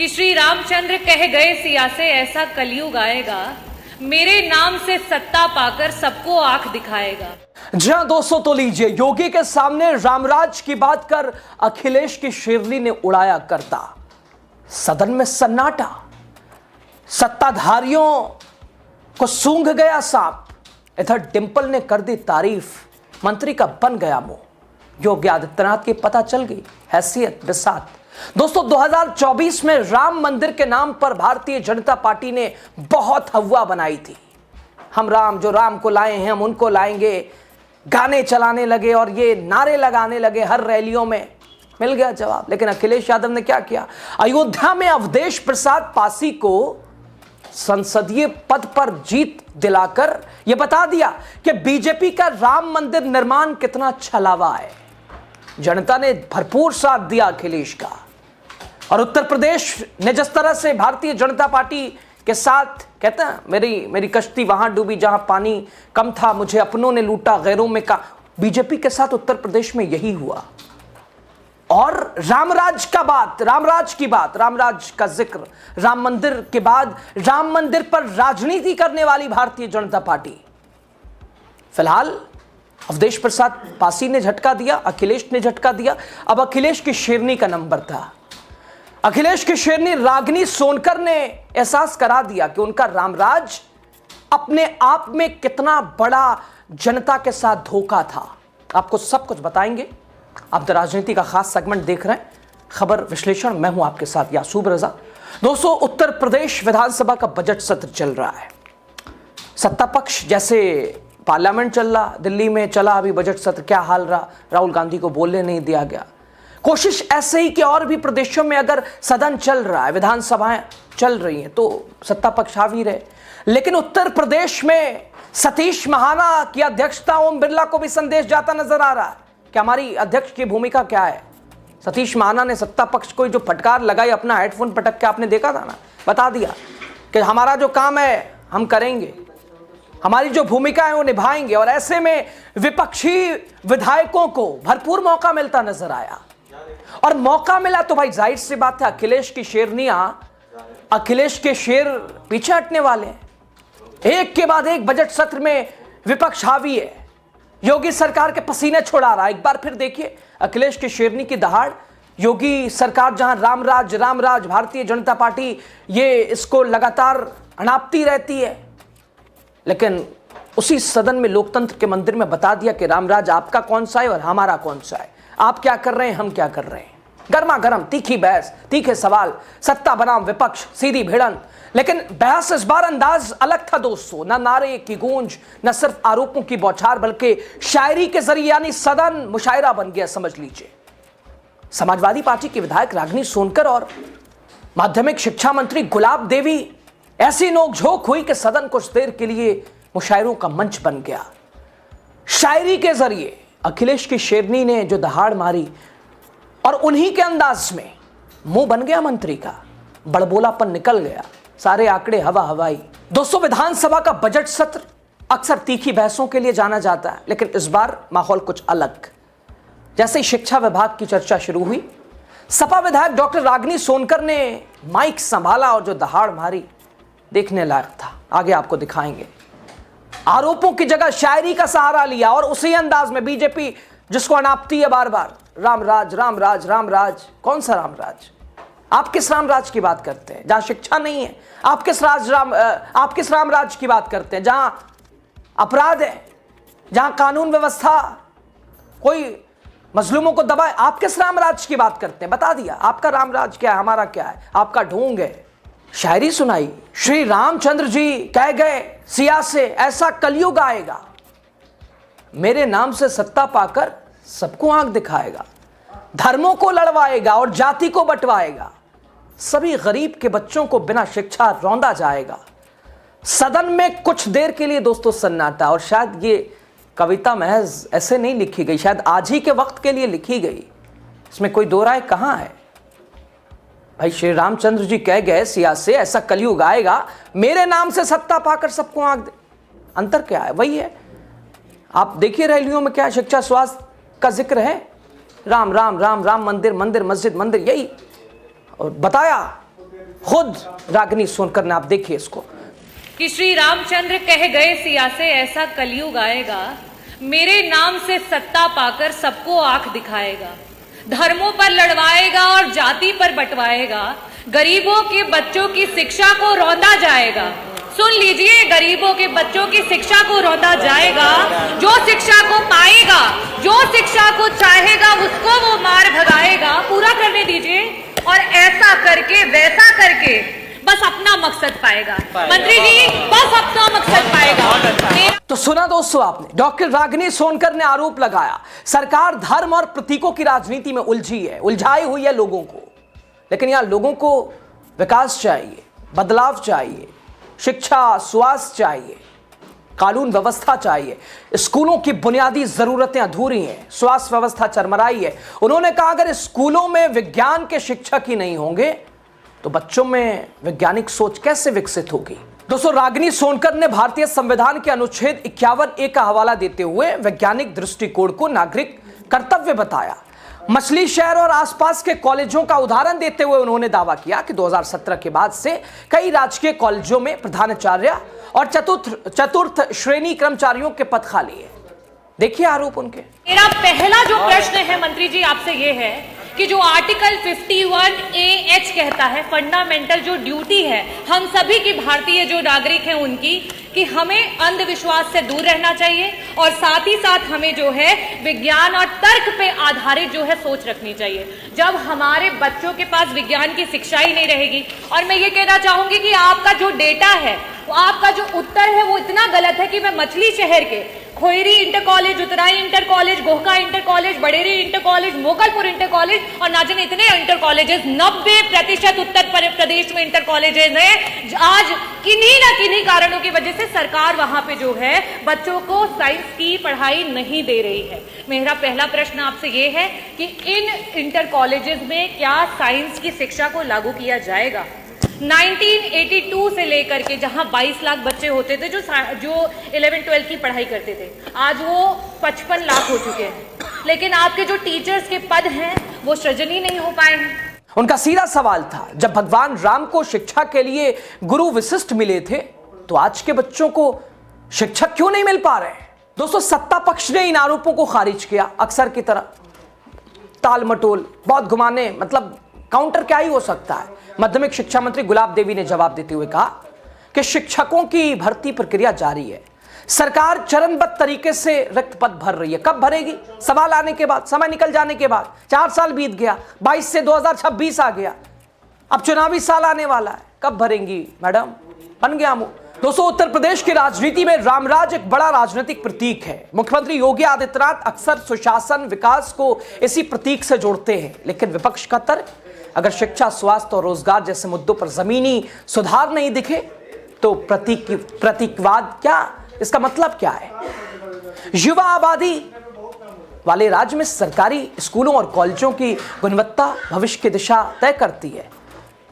कि श्री रामचंद्र कह गए सिया से ऐसा कलयुग आएगा, मेरे नाम से सत्ता पाकर सबको आंख दिखाएगा। जी हां दोस्तों, तो लीजिए, योगी के सामने रामराज की बात कर अखिलेश की शेरनी ने उड़ाया करता। सदन में सन्नाटा, सत्ताधारियों को सूंघ गया सांप। इधर डिंपल ने कर दी तारीफ, मंत्री का बन गया मुंह। योगी आदित्यनाथ की पता चल गई हैसियत बिसात। दोस्तों, 2024 में राम मंदिर के नाम पर भारतीय जनता पार्टी ने बहुत हवा बनाई थी। हम राम, जो राम को लाए हैं हम उनको लाएंगे, गाने चलाने लगे और ये नारे लगाने लगे हर रैलियों में। मिल गया जवाब। लेकिन अखिलेश यादव ने क्या किया? अयोध्या में अवधेश प्रसाद पासी को संसदीय पद पर जीत दिलाकर यह बता दिया कि बीजेपी का राम मंदिर निर्माण कितना छलावा है। जनता ने भरपूर साथ दिया अखिलेश का। और उत्तर प्रदेश ने जिस तरह से भारतीय जनता पार्टी के साथ, कहते हैं मेरी कश्ती वहां डूबी जहां पानी कम था, मुझे अपनों ने लूटा गैरों में का, बीजेपी के साथ उत्तर प्रदेश में यही हुआ। और रामराज की बात, रामराज का जिक्र, राम मंदिर के बाद राम मंदिर पर राजनीति करने वाली भारतीय जनता पार्टी। फिलहाल अवधेश प्रसाद पासी ने झटका दिया, अखिलेश ने झटका दिया। अब अखिलेश की शेरनी का नंबर था। अखिलेश की शेरनी रागिनी सोनकर ने एहसास करा दिया कि उनका रामराज अपने आप में कितना बड़ा जनता के साथ धोखा था। आपको सब कुछ बताएंगे। आप द राजनीति का खास सेगमेंट देख रहे हैं, खबर विश्लेषण। मैं हूं आपके साथ यासूब रजा। दोस्तों, उत्तर प्रदेश विधानसभा का बजट सत्र चल रहा है। सत्ता पक्ष जैसे पार्लियामेंट चल रहा, दिल्ली में चला अभी बजट सत्र, क्या हाल रहा, राहुल गांधी को बोलने नहीं दिया गया। कोशिश ऐसे ही कि और भी प्रदेशों में अगर सदन चल रहा है, विधानसभाएं चल रही हैं, तो सत्ता पक्ष हावी रहे। लेकिन उत्तर प्रदेश में सतीश महाना की अध्यक्षता, ओम बिरला को भी संदेश जाता नजर आ रहा है कि हमारी अध्यक्ष की भूमिका क्या है। सतीश महाना ने सत्ता पक्ष को जो फटकार लगाई, अपना हेडफोन पटक के, आपने देखा था ना, बता दिया कि हमारा जो काम है हम करेंगे, हमारी जो भूमिका है वो निभाएंगे। और ऐसे में विपक्षी विधायकों को भरपूर मौका मिलता नजर आया। और मौका मिला तो भाई जाहिर सी बात है, अखिलेश की शेरनियां, अखिलेश के शेर पीछे हटने वाले हैं। एक के बाद एक बजट सत्र में विपक्ष हावी है, योगी सरकार के पसीने छुड़ा रहा है। एक बार फिर देखिए अखिलेश की शेरनी की दहाड़। योगी सरकार जहां रामराज भारतीय जनता पार्टी ये इसको लगातार अनापती रहती है, लेकिन उसी सदन में लोकतंत्र के मंदिर में बता दिया कि रामराज आपका कौन सा है और हमारा कौन सा है। आप क्या कर रहे हैं, हम क्या कर रहे हैं। गर्मा गर्म तीखी बहस, तीखे सवाल, सत्ता बनाम विपक्ष, सीधी भिड़ंत। लेकिन बहस इस बार अंदाज अलग था दोस्तों। न नारे की गूंज, न सिर्फ आरोपों की बौछार, बल्कि शायरी के जरिए, यानी सदन मुशायरा बन गया समझ लीजिए। समाजवादी पार्टी की विधायक रागिनी सोनकर और माध्यमिक शिक्षा मंत्री गुलाब देवी, ऐसी नोकझोंक हुई कि सदन कुछ देर के लिए मुशायरों का मंच बन गया। शायरी के जरिए अखिलेश की शेरनी ने जो दहाड़ मारी, और उन्हीं के अंदाज में मुंह बन गया मंत्री का, बड़बोलापन निकल गया, सारे आंकड़े हवा हवाई। दोस्तों, विधानसभा का बजट सत्र अक्सर तीखी बहसों के लिए जाना जाता है, लेकिन इस बार माहौल कुछ अलग। जैसे ही शिक्षा विभाग की चर्चा शुरू हुई, सपा विधायक डॉक्टर रागिनी सोनकर ने माइक संभाला और जो दहाड़ मारी देखने लायक था। आगे आपको दिखाएंगे। आरोपों की जगह शायरी का सहारा लिया और उसी अंदाज में बीजेपी जिसको अनापती है बार बार, रामराज। कौन सा रामराज? आप किस रामराज की बात करते हैं जहां शिक्षा नहीं है? आप किस रामराज की बात करते हैं जहां अपराध है, जहां कानून व्यवस्था कोई मजलूमों को दबाए? आप किस रामराज की बात करते हैं? बता दिया आपका रामराज क्या है, हमारा क्या है। आपका ढोंग है। शायरी सुनाई, श्री रामचंद्र जी कह गए सिया से ऐसा कलयुग आएगा, मेरे नाम से सत्ता पाकर सबको आंख दिखाएगा, धर्मों को लड़वाएगा और जाति को बंटवाएगा, सभी गरीब के बच्चों को बिना शिक्षा रौंदा जाएगा। सदन में कुछ देर के लिए दोस्तों सन्नाटा। और शायद ये कविता महज ऐसे नहीं लिखी गई, शायद आज ही के वक्त के लिए लिखी गई, इसमें कोई दो राय कहां है। भाई श्री रामचंद्र जी कह गए सिया से ऐसा कलयुग आएगा, मेरे नाम से सत्ता पाकर सबको आंख। अंतर क्या है? वही है। आप देखिए रैलियों में क्या शिक्षा स्वास्थ्य का जिक्र है, राम मंदिर मस्जिद मंदिर, यही। और बताया खुद रागिनी सोनकर ने, आप देखिए इसको। कि श्री रामचंद्र कह गए सिया से ऐसा कलयुग आएगा, मेरे नाम से सत्ता पाकर सबको आंख दिखाएगा, धर्मों पर लड़वाएगा और जाति पर बंटवाएगा, गरीबों के बच्चों की शिक्षा को रौंदा जाएगा। सुन लीजिए, गरीबों के बच्चों की शिक्षा को रौंदा जाएगा। जो शिक्षा को पाएगा, जो शिक्षा को चाहेगा, उसको वो मार भगाएगा। पूरा करने दीजिए। और ऐसा करके वैसा करके बस अपना मकसद पाएगा। मंत्री जी, बस अपना मकसद पाएगा। तो सुना दोस्तों आपने, डॉक्टर रागिनी सोनकर ने आरोप लगाया सरकार धर्म और प्रतीकों की राजनीति में उलझी है, उलझाई हुई है लोगों को। लेकिन यहां लोगों को विकास चाहिए, बदलाव चाहिए, शिक्षा, स्वास्थ्य चाहिए, कानून व्यवस्था चाहिए। स्कूलों की बुनियादी जरूरतें अधूरी हैं, स्वास्थ्य व्यवस्था चरमराई है। उन्होंने कहा अगर स्कूलों में विज्ञान के शिक्षक ही नहीं होंगे तो बच्चों में वैज्ञानिक सोच कैसे विकसित होगी। दोस्तों, रागिनी सोनकर ने भारतीय संविधान के अनुच्छेद 51A का हवाला देते हुए वैज्ञानिक दृष्टिकोण को नागरिक कर्तव्य बताया। मछली शहर और आसपास के कॉलेजों का उदाहरण देते हुए उन्होंने दावा किया कि 2017 के बाद से कई राजकीय कॉलेजों में प्रधानाचार्य और चतुर्थ श्रेणी कर्मचारियों के पद खाली है। देखिए आरोप उनके। मेरा पहला जो प्रश्न है मंत्री जी आपसे ये है कि जो आर्टिकल 51AH कहता है, फंडामेंटल जो ड्यूटी है हम सभी की, भारतीय जो नागरिक हैं उनकी, कि हमें अंधविश्वास से दूर रहना चाहिए और साथ ही साथ हमें जो है विज्ञान और तर्क पे आधारित जो है सोच रखनी चाहिए। जब हमारे बच्चों के पास विज्ञान की शिक्षा ही नहीं रहेगी, और मैं ये कहना चाहूंगी कि आपका जो डेटा है, आपका जो उत्तर है वो इतना गलत है कि मैं मछली शहर के Khoyri inter college, Utrai inter college, Gohka inter college, Baderi inter college, Mogalpur inter college और ना जाने इतने इंटर कॉलेजेस, 90% उत्तर प्रदेश में इंटर कॉलेजेस हैं। आज किन्हीं ना किन्हीं कारणों की वजह से सरकार वहां पे जो है बच्चों को साइंस की पढ़ाई नहीं दे रही है। मेरा पहला प्रश्न आपसे ये है कि इन इंटर कॉलेजेस में क्या साइंस की शिक्षा को लागू किया जाएगा? 1982 से लेकर के जहां 22 लाख बच्चे होते थे जो 11-12 की पढ़ाई करते थे, आज वो 55 लाख हो चुके हैं। लेकिन आपके जो टीचर्स के पद हैं वो सृजन ही नहीं हो पाए हैं। उनका सीधा सवाल था, जब भगवान राम को शिक्षा के लिए गुरु विशिष्ट मिले थे तो आज के बच्चों को शिक्षक क्यों नहीं मिल पा रहे? दोस्तों, सत्ता पक्ष ने इन आरोपों को खारिज किया। अक्सर की तरह टाल मटोल, बहुत घुमाने, मतलब काउंटर क्या ही हो सकता है। माध्यमिक शिक्षा मंत्री गुलाब देवी ने जवाब देते हुए कहा कि शिक्षकों की भर्ती प्रक्रिया जारी है, सरकार चरणबद्ध तरीके से रिक्त पद भर रही है। कब भरेगी? सवाल आने के बाद, समय निकल जाने के बाद। 4 साल बीत गया, 22 से 2026 आ गया, अब चुनावी साल आने वाला है, कब भरेंगी मैडम? बन गया मुंह। दोस्तों, उत्तर प्रदेश की राजनीति में रामराज एक बड़ा राजनीतिक प्रतीक है। मुख्यमंत्री योगी आदित्यनाथ अक्सर सुशासन, विकास को इसी प्रतीक से जोड़ते हैं। लेकिन विपक्ष का तर्क, अगर शिक्षा, स्वास्थ्य और रोजगार जैसे मुद्दों पर जमीनी सुधार नहीं दिखे तो प्रतीकवाद क्या? इसका मतलब क्या है? युवा आबादी वाले राज्य में सरकारी स्कूलों और कॉलेजों की गुणवत्ता भविष्य की दिशा तय करती है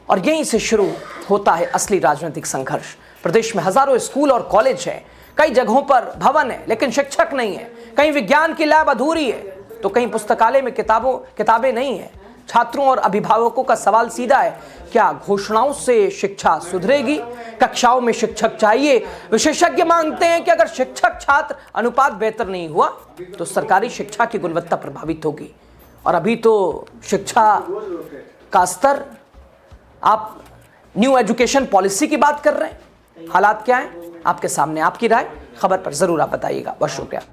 और यहीं से शुरू होता है असली राजनीतिक संघर्ष। प्रदेश में हजारों स्कूल और कॉलेज हैं, कई जगहों पर भवन है लेकिन शिक्षक नहीं है, कहीं विज्ञान की लैब अधूरी है तो कहीं पुस्तकालय में किताबें नहीं है। छात्रों और अभिभावकों का सवाल सीधा है, क्या घोषणाओं से शिक्षा सुधरेगी? कक्षाओं में शिक्षक चाहिए। विशेषज्ञ मानते हैं कि अगर शिक्षक छात्र अनुपात बेहतर नहीं हुआ तो सरकारी शिक्षा की गुणवत्ता प्रभावित होगी। और अभी तो शिक्षा का स्तर, आप न्यू एजुकेशन पॉलिसी की बात कर रहे हैं, हालात क्या है आपके सामने? आपकी राय खबर पर जरूर आप बताइएगा। बहुत शुक्रिया।